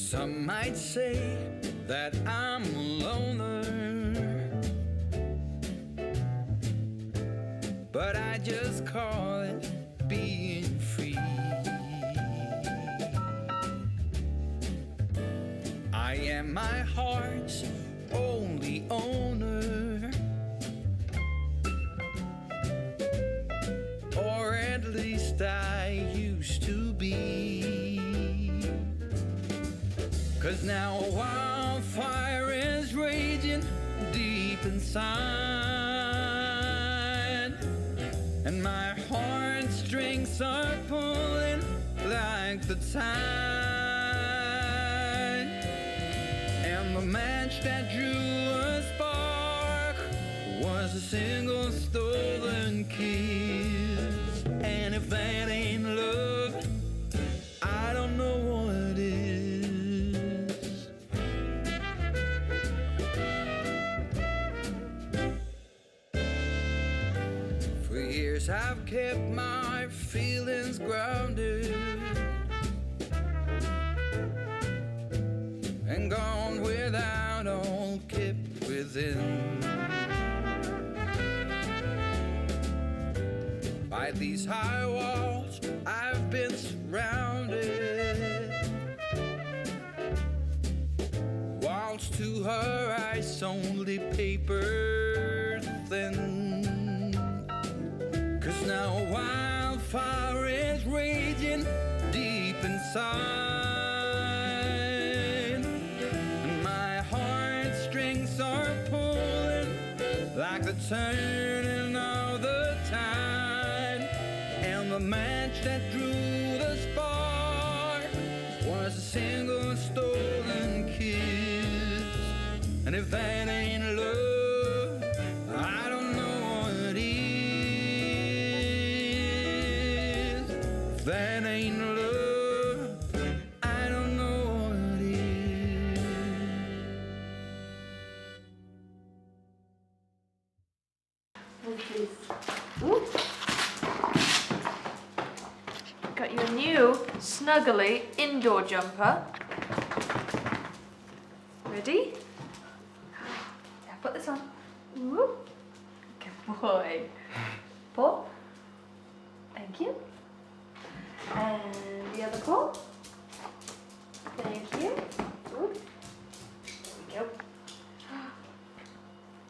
Some might say that I'm a loner, but I just call it being free. I am my heart's only owner, or at least I used to be. 'Cause now a wildfire is raging deep inside, and my heartstrings are pulling like the tide. And the match that drew a spark was a single stolen kiss. And if that ain't love, I don't know what is. For years I've kept my feelings grounded and gone without, all kept within. By these high walls I've been surrounded, walls to her eyes only paper thin. 'Cause now a wildfire is raging deep inside, and my heartstrings are pulling like the turning of the tide. And the match that drew the spark was a single stolen kiss. And if that ain't love, I don't know what is. If that ain't love, I don't know what is. Ooh. Got you a new snuggly indoor jumper. Ready? Now put this on. Ooh. Good boy. Paw. Thank you. And the other paw. Thank you. Ooh. There we go.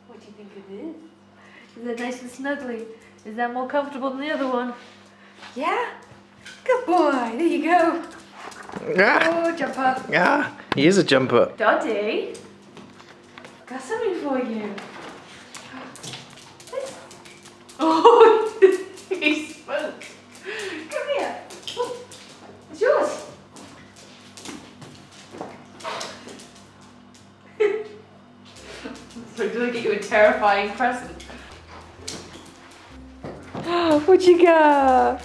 What do you think it is? Is that nice and snuggly? Is that more comfortable than the other one? Yeah? Good boy, there you go. Oh, jumper. Yeah, he is a jumper. Daddy, got something for you. Oh, he spoke. Come here. Oh, it's yours. So I'm gonna get you a terrifying present. What you got?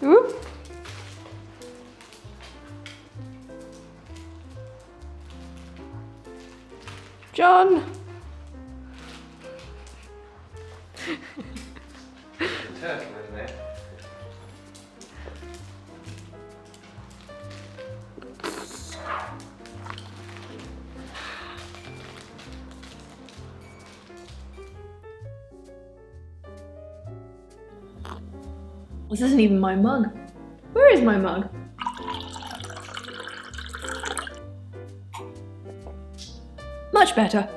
Whoop. John. Turtle, isn't it? This isn't even my mug. Where is my mug? Much better.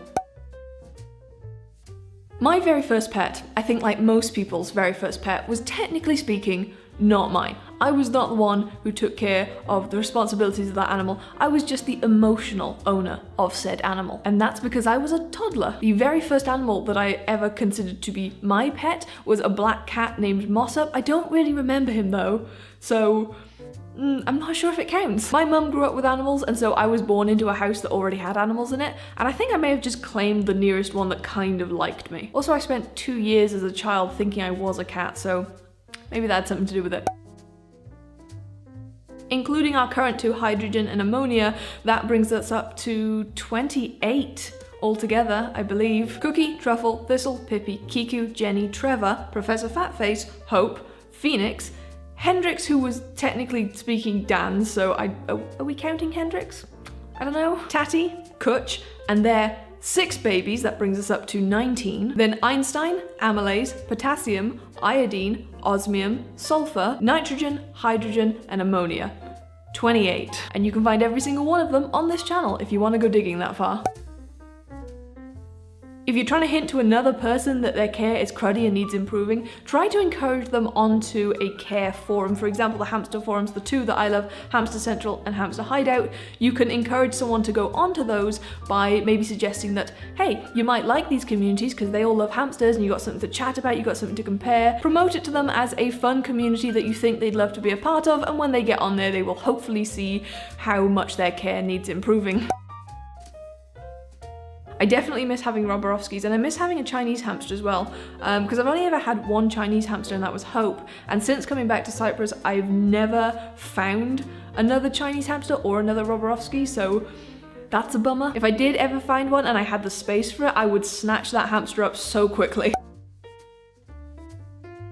My very first pet, I think like most people's very first pet, was technically speaking not mine. I was not the one who took care of the responsibilities of that animal. I was just the emotional owner of said animal. And that's because I was a toddler. The very first animal that I ever considered to be my pet was a black cat named Mossop. I don't really remember him though, so I'm not sure if it counts. My mum grew up with animals, and so I was born into a house that already had animals in it, and I think I may have just claimed the nearest one that kind of liked me. Also, I spent 2 years as a child thinking I was a cat, so maybe that had something to do with it. Including our current 2, hydrogen and ammonia, that brings us up to 28 altogether, I believe. Cookie, Truffle, Thistle, Pippi, Kiku, Jenny, Trevor, Professor Fatface, Hope, Phoenix, HENDRIX, who was technically speaking Dan's, so are we counting HENDRIX? I don't know. TATTY, Kutch, and their 6 babies, that brings us up to 19. Then Einstein, AMYLASE, potassium, iodine, osmium, sulfur, nitrogen, hydrogen, and ammonia. 28. And you can find every single one of them on this channel if you want to go digging that far. If you're trying to hint to another person that their care is cruddy and needs improving, try to encourage them onto a care forum. For example, the hamster forums, the 2 that I love, Hamster Central and Hamster Hideout. You can encourage someone to go onto those by maybe suggesting that, hey, you might like these communities because they all love hamsters and you got something to chat about, you got something to compare. Promote it to them as a fun community that you think they'd love to be a part of, and when they get on there, they will hopefully see how much their care needs improving. I definitely miss having Roborovskis, and I miss having a Chinese hamster as well, because I've only ever had one Chinese hamster, and that was Hope. And since coming back to Cyprus, I've never found another Chinese hamster or another Roborovski, so that's a bummer. If I did ever find one and I had the space for it, I would snatch that hamster up so quickly.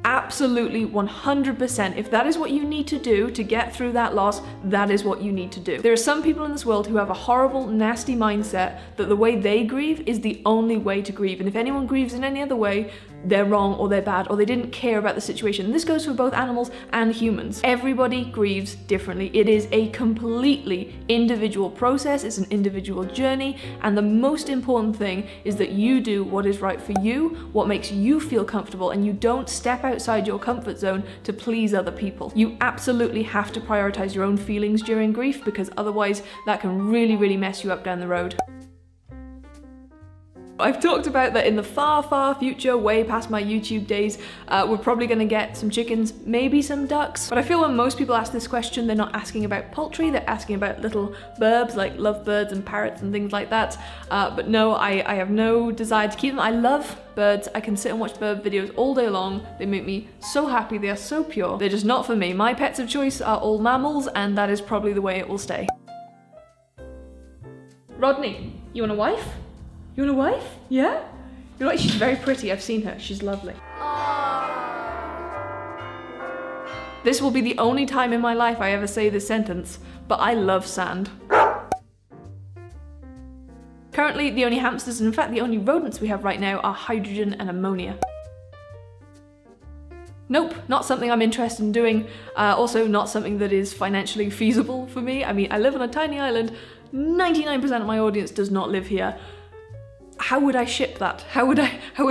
Absolutely 100%. If that is what you need to do to get through that loss, that is what you need to do. There are some people in this world who have a horrible, nasty mindset that the way they grieve is the only way to grieve. And if anyone grieves in any other way, they're wrong or they're bad or they didn't care about the situation. And this goes for both animals and humans. Everybody grieves differently. It is a completely individual process. It's an individual journey. And the most important thing is that you do what is right for you, what makes you feel comfortable, and you don't step outside your comfort zone to please other people. You absolutely have to prioritize your own feelings during grief, because otherwise that can really, really mess you up down the road. I've talked about that in the far, far future, way past my YouTube days, we're probably going to get some chickens, maybe some ducks. But I feel when most people ask this question, they're not asking about poultry, they're asking about little birds like lovebirds and parrots and things like that. But no, I have no desire to keep them. I love birds. I can sit and watch bird videos all day long. They make me so happy. They are so pure. They're just not for me. My pets of choice are all mammals, and that is probably the way it will stay. Rodney, you want a wife? You want a wife? Yeah? You know what? She's very pretty. I've seen her. She's lovely. This will be the only time in my life I ever say this sentence, but I love sand. Currently, the only hamsters, and in fact the only rodents we have right now, are hydrogen and ammonia. Nope, not something I'm interested in doing. Also not something that is financially feasible for me. I mean, I live on a tiny island. 99% of my audience does not live here. How would I ship that? How would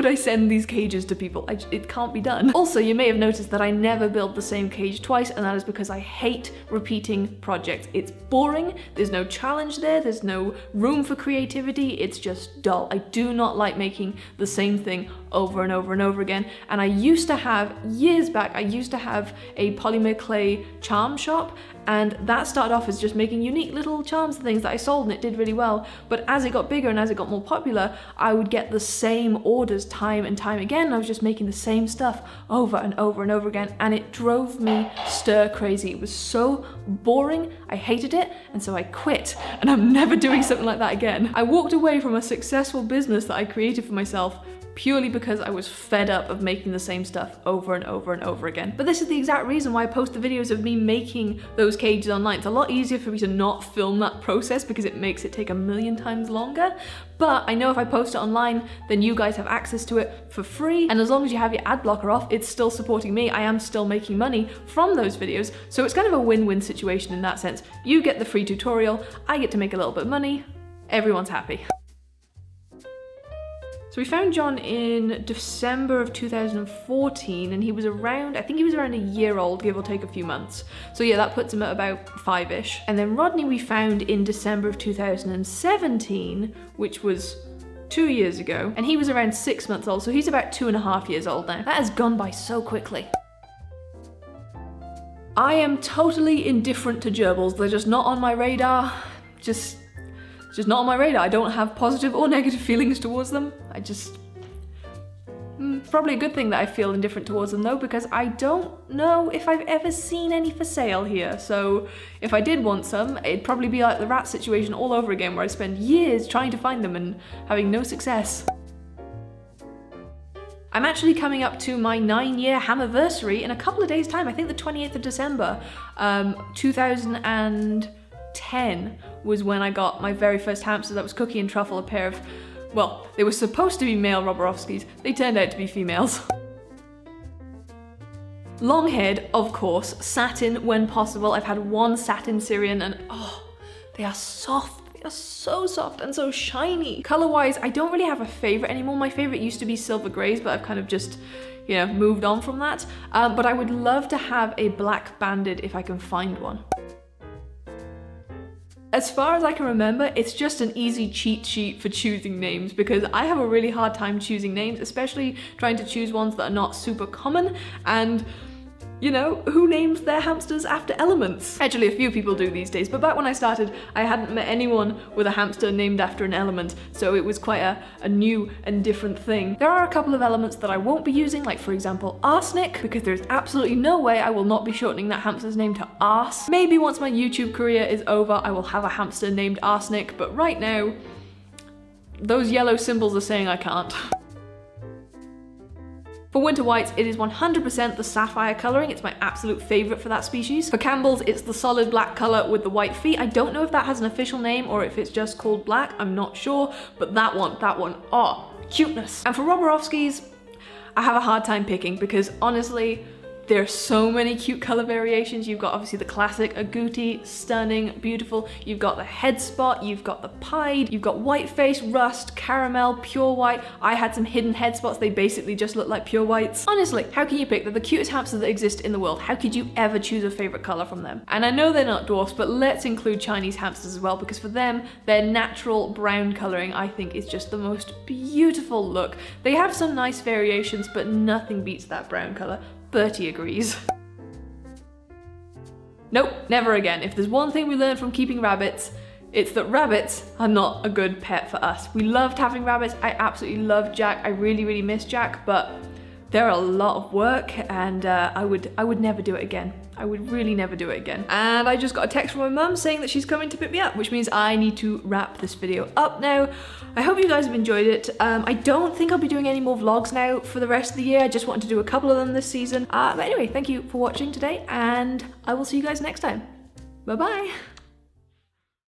I send these cages to people? It can't be done. Also, you may have noticed that I never build the same cage twice, and that is because I hate repeating projects. It's boring, there's no challenge there, there's no room for creativity, it's just dull. I do not like making the same thing over and over and over again. And I used to have, years back, I used to have a polymer clay charm shop, and that started off as just making unique little charms and things that I sold, and it did really well. But as it got bigger and as it got more popular, I would get the same orders time and time again. I was just making the same stuff over and over and over again, and it drove me stir crazy. It was so boring, I hated it, and so I quit, and I'm never doing something like that again. I walked away from a successful business that I created for myself purely because I was fed up of making the same stuff over and over and over again. But this is the exact reason why I post the videos of me making those cages online. It's a lot easier for me to not film that process because it makes it take a million times longer. But I know if I post it online, then you guys have access to it for free. And as long as you have your ad blocker off, it's still supporting me. I am still making money from those videos. So it's kind of a win-win situation in that sense. You get the free tutorial, I get to make a little bit of money, everyone's happy. So we found John in December of 2014, and he was around, I think he was around a year old, give or take a few months. So yeah, that puts him at about 5-ish. And then Rodney we found in December of 2017, which was 2 years ago, and he was around 6 months old, so he's about 2.5 years old now. That has gone by so quickly. I am totally indifferent to gerbils. They're just not on my radar. Just not on my radar. I don't have positive or negative feelings towards them. Probably a good thing that I feel indifferent towards them though, because I don't know if I've ever seen any for sale here. So if I did want some, it'd probably be like the rat situation all over again, where I spend years trying to find them and having no success. I'm actually coming up to my 9-year hammiversary in a couple of days' time. I think the 28th of December, 2010 was when I got my very first hamster. That was Cookie and Truffle, a pair of, well, they were supposed to be male Roborovskis. They turned out to be females. Long-haired, of course, satin when possible. I've had one satin Syrian and oh, they are soft. They are so soft and so shiny. Color-wise, I don't really have a favorite anymore. My favorite used to be silver grays, but I've kind of just, you know, moved on from that. But I would love to have a black banded if I can find one. As far as I can remember, it's just an easy cheat sheet for choosing names because I have a really hard time choosing names, especially trying to choose ones that are not super common. And you know, who names their hamsters after elements? Actually, a few people do these days, but back when I started, I hadn't met anyone with a hamster named after an element, so it was quite a new and different thing. There are a couple of elements that I won't be using, like for example, arsenic, because there's absolutely no way I will not be shortening that hamster's name to arse. Maybe once my YouTube career is over, I will have a hamster named arsenic, but right now, those yellow symbols are saying I can't. For winter whites, it is 100% the sapphire colouring. It's my absolute favourite for that species. For Campbell's, it's the solid black colour with the white feet. I don't know if that has an official name or if it's just called black, I'm not sure, but that one, oh, cuteness. And for Roborovskis, I have a hard time picking because honestly, there are so many cute color variations. You've got obviously the classic agouti, stunning, beautiful. You've got the head spot, you've got the pied, you've got white face, rust, caramel, pure white. I had some hidden head spots. They basically just look like pure whites. Honestly, how can you pick? They're the cutest hamsters that exist in the world. How could you ever choose a favorite color from them? And I know they're not dwarfs, but let's include Chinese hamsters as well because for them, their natural brown coloring I think is just the most beautiful look. They have some nice variations, but nothing beats that brown color. Bertie agrees. Nope, never again. If there's one thing we learned from keeping rabbits, it's that rabbits are not a good pet for us. We loved having rabbits. I absolutely love Jack. I really, really miss Jack, but they're a lot of work and I would never do it again. I would really never do it again. And I just got a text from my mum saying that she's coming to pick me up, which means I need to wrap this video up now. I hope you guys have enjoyed it. I don't think I'll be doing any more vlogs now for the rest of the year. I just wanted to do a couple of them this season. But anyway, thank you for watching today and I will see you guys next time. Bye-bye.